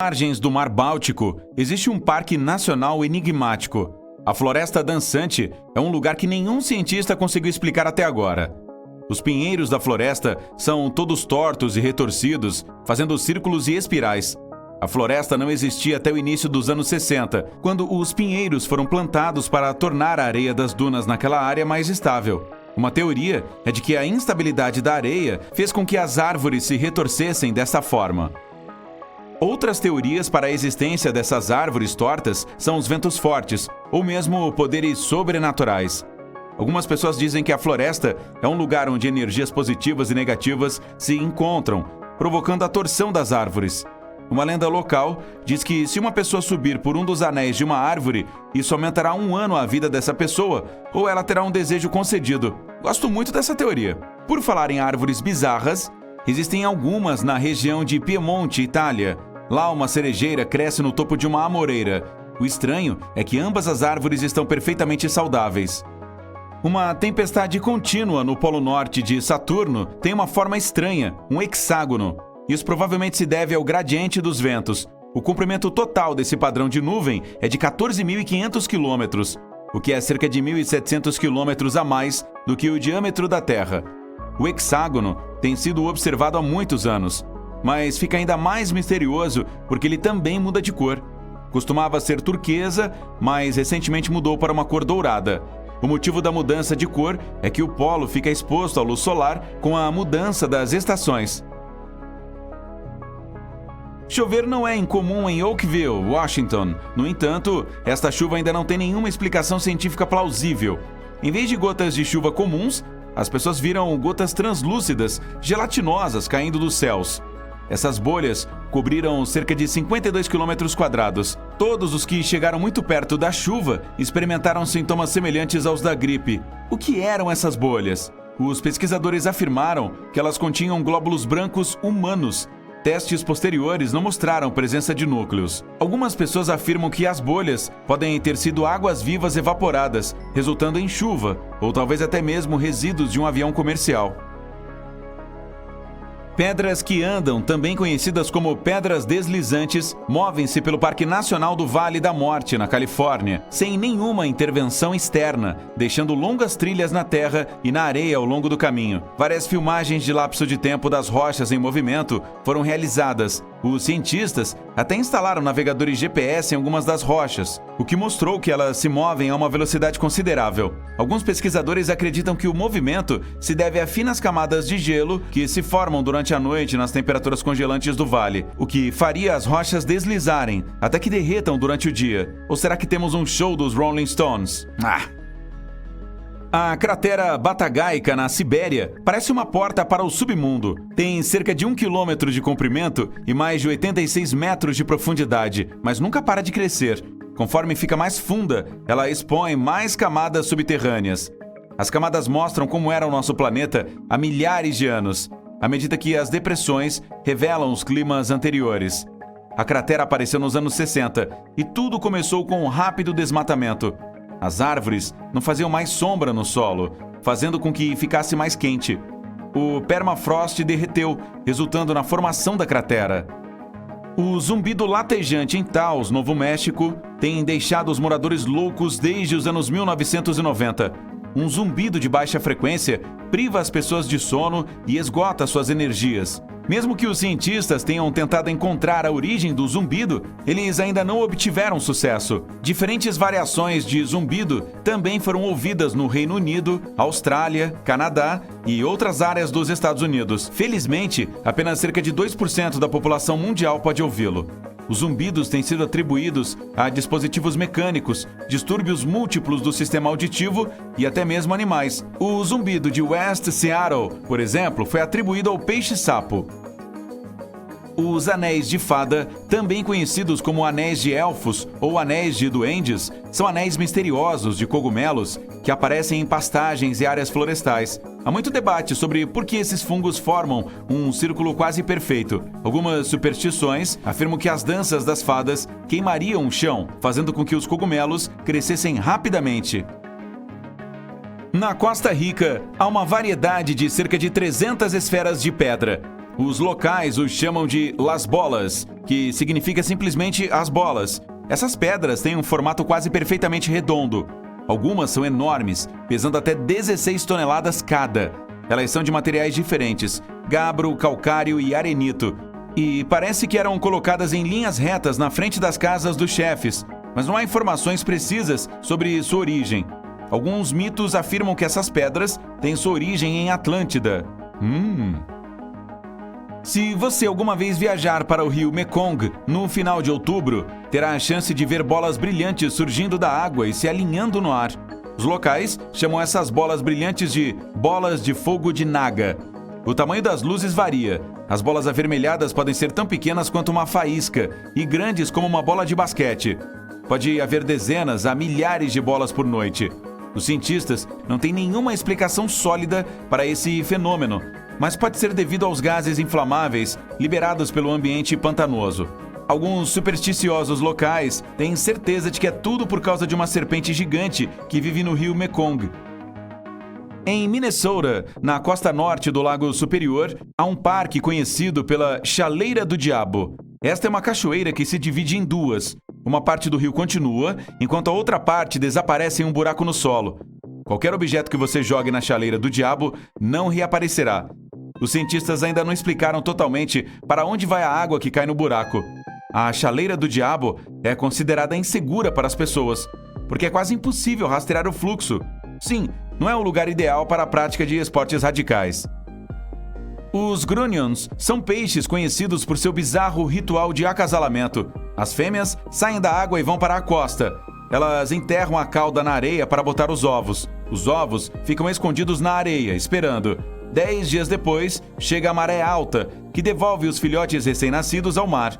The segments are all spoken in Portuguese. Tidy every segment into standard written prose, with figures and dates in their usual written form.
margens do Mar Báltico, existe um parque nacional enigmático. A Floresta Dançante é um lugar que nenhum cientista conseguiu explicar até agora. Os pinheiros da floresta são todos tortos e retorcidos, fazendo círculos e espirais. A floresta não existia até o início dos anos 60, quando os pinheiros foram plantados para tornar a areia das dunas naquela área mais estável. Uma teoria é de que a instabilidade da areia fez com que as árvores se retorcessem dessa forma. Outras teorias para a existência dessas árvores tortas são os ventos fortes, ou mesmo poderes sobrenaturais. Algumas pessoas dizem que a floresta é um lugar onde energias positivas e negativas se encontram, provocando a torção das árvores. Uma lenda local diz que se uma pessoa subir por um dos anéis de uma árvore, isso aumentará 1 ano a vida dessa pessoa, ou ela terá um desejo concedido. Gosto muito dessa teoria. Por falar em árvores bizarras, existem algumas na região de Piemonte, Itália. Lá, uma cerejeira cresce no topo de uma amoreira. O estranho é que ambas as árvores estão perfeitamente saudáveis. Uma tempestade contínua no Polo Norte de Saturno tem uma forma estranha, um hexágono. Isso provavelmente se deve ao gradiente dos ventos. O comprimento total desse padrão de nuvem é de 14.500 quilômetros, o que é cerca de 1.700 quilômetros a mais do que o diâmetro da Terra. O hexágono tem sido observado há muitos anos, mas fica ainda mais misterioso porque ele também muda de cor. Costumava ser turquesa, mas recentemente mudou para uma cor dourada. O motivo da mudança de cor é que o polo fica exposto à luz solar com a mudança das estações. Chover não é incomum em Oakville, Washington. No entanto, esta chuva ainda não tem nenhuma explicação científica plausível. Em vez de gotas de chuva comuns, as pessoas viram gotas translúcidas, gelatinosas caindo dos céus. Essas bolhas cobriram cerca de 52 km². Todos os que chegaram muito perto da chuva experimentaram sintomas semelhantes aos da gripe. O que eram essas bolhas? Os pesquisadores afirmaram que elas continham glóbulos brancos humanos. Testes posteriores não mostraram presença de núcleos. Algumas pessoas afirmam que as bolhas podem ter sido águas vivas evaporadas, resultando em chuva, ou talvez até mesmo resíduos de um avião comercial. Pedras que andam, também conhecidas como pedras deslizantes, movem-se pelo Parque Nacional do Vale da Morte, na Califórnia, sem nenhuma intervenção externa, deixando longas trilhas na terra e na areia ao longo do caminho. Várias filmagens de lapso de tempo das rochas em movimento foram realizadas. Os cientistas até instalaram navegadores GPS em algumas das rochas, o que mostrou que elas se movem a uma velocidade considerável. Alguns pesquisadores acreditam que o movimento se deve a finas camadas de gelo que se formam durante a noite nas temperaturas congelantes do vale, o que faria as rochas deslizarem até que derretam durante o dia. Ou será que temos um show dos Rolling Stones? A cratera Batagaica, na Sibéria, parece uma porta para o submundo. Tem cerca de 1 quilômetro de comprimento e mais de 86 metros de profundidade, mas nunca para de crescer. Conforme fica mais funda, ela expõe mais camadas subterrâneas. As camadas mostram como era o nosso planeta há milhares de anos, à medida que as depressões revelam os climas anteriores. A cratera apareceu nos anos 60 e tudo começou com um rápido desmatamento. As árvores não faziam mais sombra no solo, fazendo com que ficasse mais quente. O permafrost derreteu, resultando na formação da cratera. O zumbido latejante em Taos, Novo México, tem deixado os moradores loucos desde os anos 1990. Um zumbido de baixa frequência priva as pessoas de sono e esgota suas energias. Mesmo que os cientistas tenham tentado encontrar a origem do zumbido, eles ainda não obtiveram sucesso. Diferentes variações de zumbido também foram ouvidas no Reino Unido, Austrália, Canadá e outras áreas dos Estados Unidos. Felizmente, apenas cerca de 2% da população mundial pode ouvi-lo. Os zumbidos têm sido atribuídos a dispositivos mecânicos, distúrbios múltiplos do sistema auditivo e até mesmo animais. O zumbido de West Seattle, por exemplo, foi atribuído ao peixe-sapo. Os anéis de fada, também conhecidos como anéis de elfos ou anéis de duendes, são anéis misteriosos de cogumelos que aparecem em pastagens e áreas florestais. Há muito debate sobre por que esses fungos formam um círculo quase perfeito. Algumas superstições afirmam que as danças das fadas queimariam o chão, fazendo com que os cogumelos crescessem rapidamente. Na Costa Rica, há uma variedade de cerca de 300 esferas de pedra. Os locais os chamam de Las Bolas, que significa simplesmente as bolas. Essas pedras têm um formato quase perfeitamente redondo. Algumas são enormes, pesando até 16 toneladas cada. Elas são de materiais diferentes, gabbro, calcário e arenito. E parece que eram colocadas em linhas retas na frente das casas dos chefes, mas não há informações precisas sobre sua origem. Alguns mitos afirmam que essas pedras têm sua origem em Atlântida. Se você alguma vez viajar para o rio Mekong no final de outubro, terá a chance de ver bolas brilhantes surgindo da água e se alinhando no ar. Os locais chamam essas bolas brilhantes de bolas de fogo de Naga. O tamanho das luzes varia. As bolas avermelhadas podem ser tão pequenas quanto uma faísca e grandes como uma bola de basquete. Pode haver dezenas a milhares de bolas por noite. Os cientistas não têm nenhuma explicação sólida para esse fenômeno, mas pode ser devido aos gases inflamáveis liberados pelo ambiente pantanoso. Alguns supersticiosos locais têm certeza de que é tudo por causa de uma serpente gigante que vive no rio Mekong. Em Minnesota, na costa norte do Lago Superior, há um parque conhecido pela Chaleira do Diabo. Esta é uma cachoeira que se divide em duas. Uma parte do rio continua, enquanto a outra parte desaparece em um buraco no solo. Qualquer objeto que você jogue na Chaleira do Diabo não reaparecerá. Os cientistas ainda não explicaram totalmente para onde vai a água que cai no buraco. A Chaleira do Diabo é considerada insegura para as pessoas, porque é quase impossível rastrear o fluxo. Sim, não é o lugar ideal para a prática de esportes radicais. Os grunions são peixes conhecidos por seu bizarro ritual de acasalamento. As fêmeas saem da água e vão para a costa. Elas enterram a cauda na areia para botar os ovos. Os ovos ficam escondidos na areia, esperando. 10 dias depois, chega a maré alta, que devolve os filhotes recém-nascidos ao mar.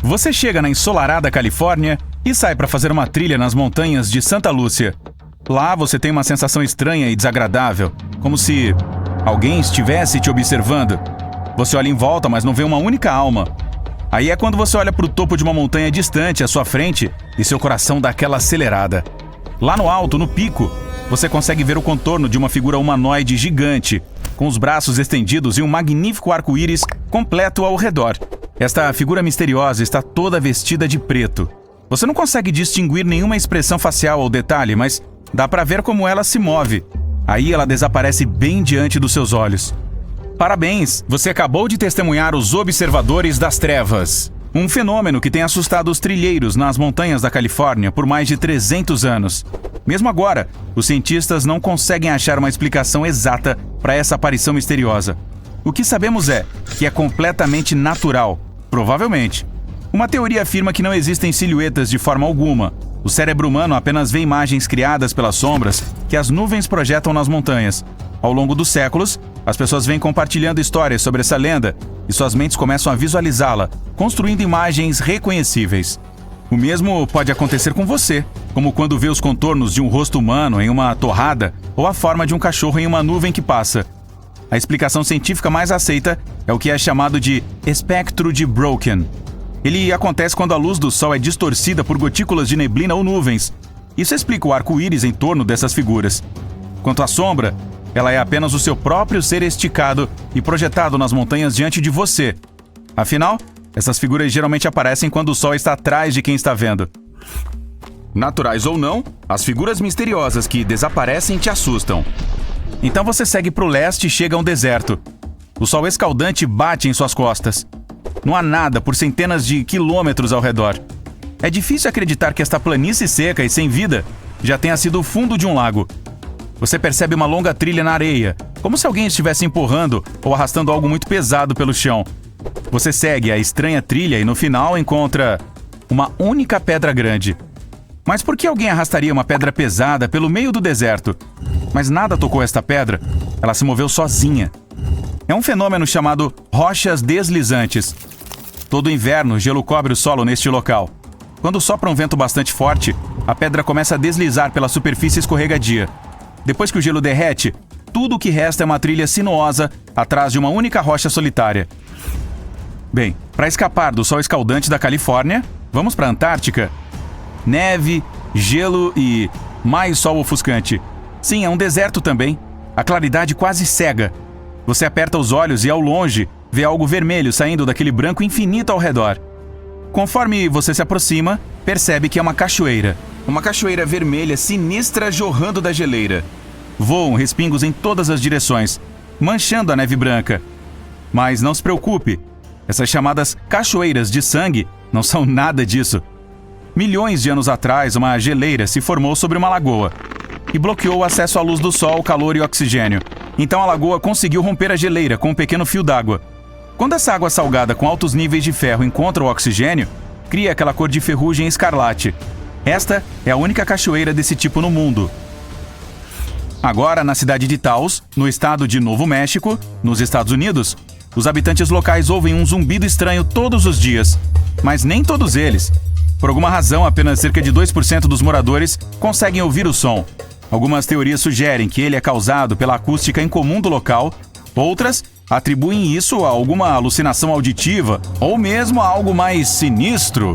Você chega na ensolarada Califórnia e sai para fazer uma trilha nas montanhas de Santa Lúcia. Lá você tem uma sensação estranha e desagradável, como se alguém estivesse te observando. Você olha em volta, mas não vê uma única alma. Aí é quando você olha para o topo de uma montanha distante à sua frente e seu coração dá aquela acelerada. Lá no alto, no pico, você consegue ver o contorno de uma figura humanoide gigante, com os braços estendidos e um magnífico arco-íris completo ao redor. Esta figura misteriosa está toda vestida de preto. Você não consegue distinguir nenhuma expressão facial ou detalhe, mas dá para ver como ela se move. Aí ela desaparece bem diante dos seus olhos. Parabéns! Você acabou de testemunhar os Observadores das Trevas. Um fenômeno que tem assustado os trilheiros nas montanhas da Califórnia por mais de 300 anos. Mesmo agora, os cientistas não conseguem achar uma explicação exata para essa aparição misteriosa. O que sabemos é que é completamente natural, provavelmente. Uma teoria afirma que não existem silhuetas de forma alguma. O cérebro humano apenas vê imagens criadas pelas sombras que as nuvens projetam nas montanhas. Ao longo dos séculos, as pessoas vêm compartilhando histórias sobre essa lenda e suas mentes começam a visualizá-la, construindo imagens reconhecíveis. O mesmo pode acontecer com você, como quando vê os contornos de um rosto humano em uma torrada ou a forma de um cachorro em uma nuvem que passa. A explicação científica mais aceita é o que é chamado de espectro de Broken. Ele acontece quando a luz do sol é distorcida por gotículas de neblina ou nuvens. Isso explica o arco-íris em torno dessas figuras. Quanto à sombra, ela é apenas o seu próprio ser esticado e projetado nas montanhas diante de você. Afinal, essas figuras geralmente aparecem quando o sol está atrás de quem está vendo. Naturais ou não, as figuras misteriosas que desaparecem te assustam. Então você segue para o leste e chega a um deserto. O sol escaldante bate em suas costas. Não há nada por centenas de quilômetros ao redor. É difícil acreditar que esta planície seca e sem vida já tenha sido o fundo de um lago. Você percebe uma longa trilha na areia, como se alguém estivesse empurrando ou arrastando algo muito pesado pelo chão. Você segue a estranha trilha e no final encontra uma única pedra grande. Mas por que alguém arrastaria uma pedra pesada pelo meio do deserto? Mas nada tocou esta pedra. Ela se moveu sozinha. É um fenômeno chamado rochas deslizantes. Todo inverno, o gelo cobre o solo neste local. Quando sopra um vento bastante forte, a pedra começa a deslizar pela superfície escorregadia. Depois que o gelo derrete, tudo o que resta é uma trilha sinuosa atrás de uma única rocha solitária. Bem, para escapar do sol escaldante da Califórnia, vamos para a Antártica. Neve, gelo e mais sol ofuscante. Sim, é um deserto também. A claridade quase cega. Você aperta os olhos e, ao longe, vê algo vermelho saindo daquele branco infinito ao redor. Conforme você se aproxima, percebe que é uma cachoeira. Uma cachoeira vermelha sinistra jorrando da geleira. Voam respingos em todas as direções, manchando a neve branca. Mas não se preocupe, essas chamadas cachoeiras de sangue não são nada disso. Milhões de anos atrás, uma geleira se formou sobre uma lagoa e bloqueou o acesso à luz do sol, calor e oxigênio. Então a lagoa conseguiu romper a geleira com um pequeno fio d'água. Quando essa água salgada com altos níveis de ferro encontra o oxigênio, cria aquela cor de ferrugem escarlate. Esta é a única cachoeira desse tipo no mundo. Agora, na cidade de Taos, no estado de Novo México, nos Estados Unidos, os habitantes locais ouvem um zumbido estranho todos os dias. Mas nem todos eles. Por alguma razão, apenas cerca de 2% dos moradores conseguem ouvir o som. Algumas teorias sugerem que ele é causado pela acústica incomum do local, outras atribuem isso a alguma alucinação auditiva ou mesmo a algo mais sinistro.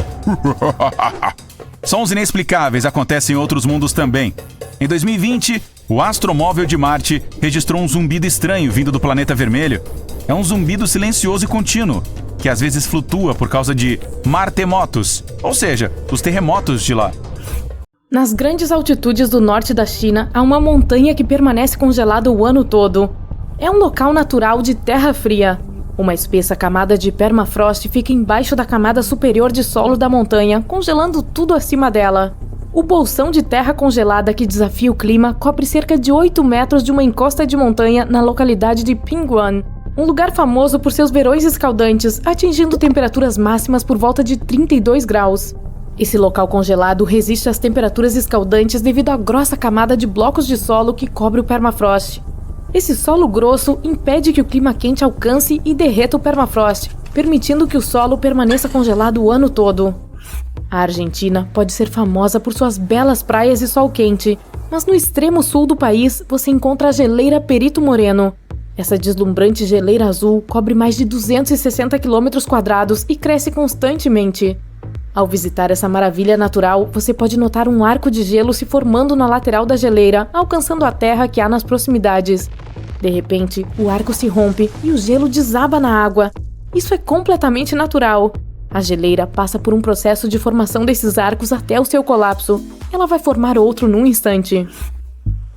Sons inexplicáveis acontecem em outros mundos também. Em 2020, o astromóvel de Marte registrou um zumbido estranho vindo do planeta vermelho. É um zumbido silencioso e contínuo, que às vezes flutua por causa de martemotos, ou seja, os terremotos de lá. Nas grandes altitudes do norte da China, há uma montanha que permanece congelada o ano todo. É um local natural de terra fria. Uma espessa camada de permafrost fica embaixo da camada superior de solo da montanha, congelando tudo acima dela. O bolsão de terra congelada que desafia o clima cobre cerca de 8 metros de uma encosta de montanha na localidade de Pingguan, um lugar famoso por seus verões escaldantes, atingindo temperaturas máximas por volta de 32 graus. Esse local congelado resiste às temperaturas escaldantes devido à grossa camada de blocos de solo que cobre o permafrost. Esse solo grosso impede que o clima quente alcance e derreta o permafrost, permitindo que o solo permaneça congelado o ano todo. A Argentina pode ser famosa por suas belas praias e sol quente, mas no extremo sul do país você encontra a geleira Perito Moreno. Essa deslumbrante geleira azul cobre mais de 260 km² e cresce constantemente. Ao visitar essa maravilha natural, você pode notar um arco de gelo se formando na lateral da geleira, alcançando a terra que há nas proximidades. De repente, o arco se rompe e o gelo desaba na água. Isso é completamente natural. A geleira passa por um processo de formação desses arcos até o seu colapso. Ela vai formar outro num instante.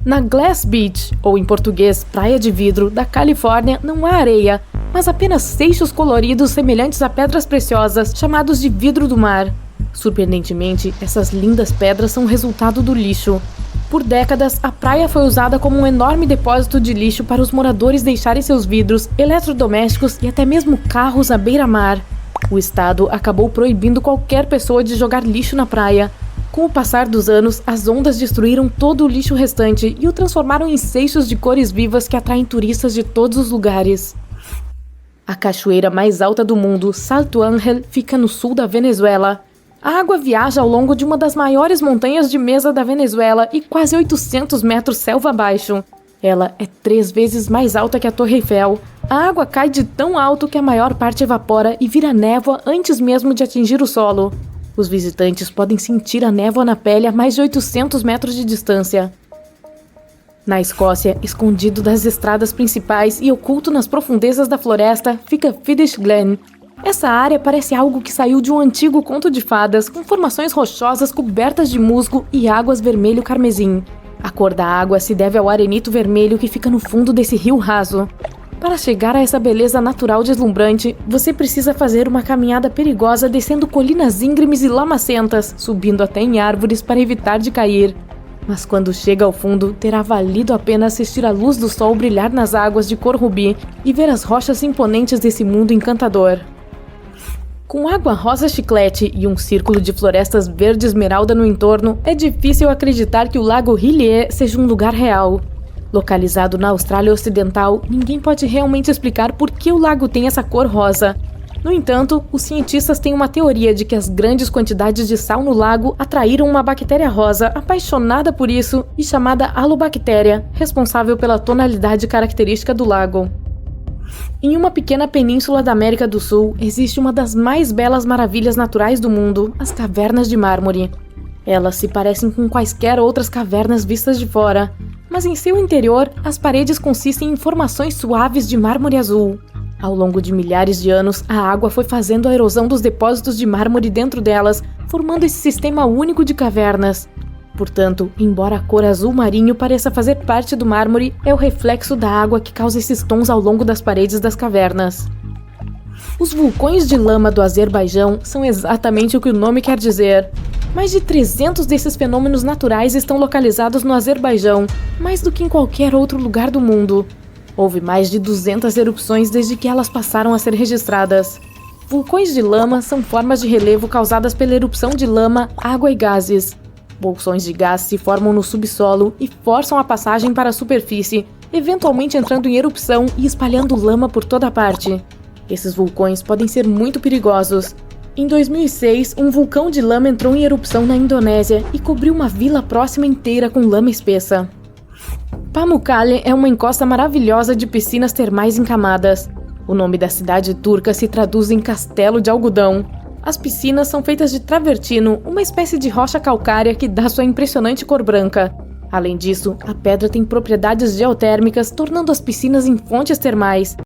Na Glass Beach, ou em português, Praia de Vidro, da Califórnia, não há areia, mas apenas seixos coloridos semelhantes a pedras preciosas, chamados de vidro do mar. Surpreendentemente, essas lindas pedras são resultado do lixo. Por décadas, a praia foi usada como um enorme depósito de lixo para os moradores deixarem seus vidros, eletrodomésticos e até mesmo carros à beira-mar. O estado acabou proibindo qualquer pessoa de jogar lixo na praia. Com o passar dos anos, as ondas destruíram todo o lixo restante e o transformaram em seixos de cores vivas que atraem turistas de todos os lugares. A cachoeira mais alta do mundo, Salto Ángel, fica no sul da Venezuela. A água viaja ao longo de uma das maiores montanhas de mesa da Venezuela e quase 800 metros selva abaixo. Ela é 3 vezes mais alta que a Torre Eiffel. A água cai de tão alto que a maior parte evapora e vira névoa antes mesmo de atingir o solo. Os visitantes podem sentir a névoa na pele a mais de 800 metros de distância. Na Escócia, escondido das estradas principais e oculto nas profundezas da floresta, fica Fiddish Glen. Essa área parece algo que saiu de um antigo conto de fadas, com formações rochosas cobertas de musgo e águas vermelho carmesim. A cor da água se deve ao arenito vermelho que fica no fundo desse rio raso. Para chegar a essa beleza natural deslumbrante, você precisa fazer uma caminhada perigosa descendo colinas íngremes e lamacentas, subindo até em árvores para evitar de cair. Mas quando chega ao fundo, terá valido a pena assistir a luz do sol brilhar nas águas de cor rubi e ver as rochas imponentes desse mundo encantador. Com água rosa chiclete e um círculo de florestas verde esmeralda no entorno, é difícil acreditar que o Lago Hillier seja um lugar real. Localizado na Austrália Ocidental, ninguém pode realmente explicar por que o lago tem essa cor rosa. No entanto, os cientistas têm uma teoria de que as grandes quantidades de sal no lago atraíram uma bactéria rosa apaixonada por isso e chamada halobactéria, responsável pela tonalidade característica do lago. Em uma pequena península da América do Sul, existe uma das mais belas maravilhas naturais do mundo, as Cavernas de Mármore. Elas se parecem com quaisquer outras cavernas vistas de fora, mas em seu interior, as paredes consistem em formações suaves de mármore azul. Ao longo de milhares de anos, a água foi fazendo a erosão dos depósitos de mármore dentro delas, formando esse sistema único de cavernas. Portanto, embora a cor azul marinho pareça fazer parte do mármore, é o reflexo da água que causa esses tons ao longo das paredes das cavernas. Os vulcões de lama do Azerbaijão são exatamente o que o nome quer dizer. Mais de 300 desses fenômenos naturais estão localizados no Azerbaijão, mais do que em qualquer outro lugar do mundo. Houve mais de 200 erupções desde que elas passaram a ser registradas. Vulcões de lama são formas de relevo causadas pela erupção de lama, água e gases. Bolsões de gás se formam no subsolo e forçam a passagem para a superfície, eventualmente entrando em erupção e espalhando lama por toda parte. Esses vulcões podem ser muito perigosos. Em 2006, um vulcão de lama entrou em erupção na Indonésia e cobriu uma vila próxima inteira com lama espessa. Pamukkale é uma encosta maravilhosa de piscinas termais encamadas. O nome da cidade turca se traduz em castelo de algodão. As piscinas são feitas de travertino, uma espécie de rocha calcária que dá sua impressionante cor branca. Além disso, a pedra tem propriedades geotérmicas, tornando as piscinas em fontes termais.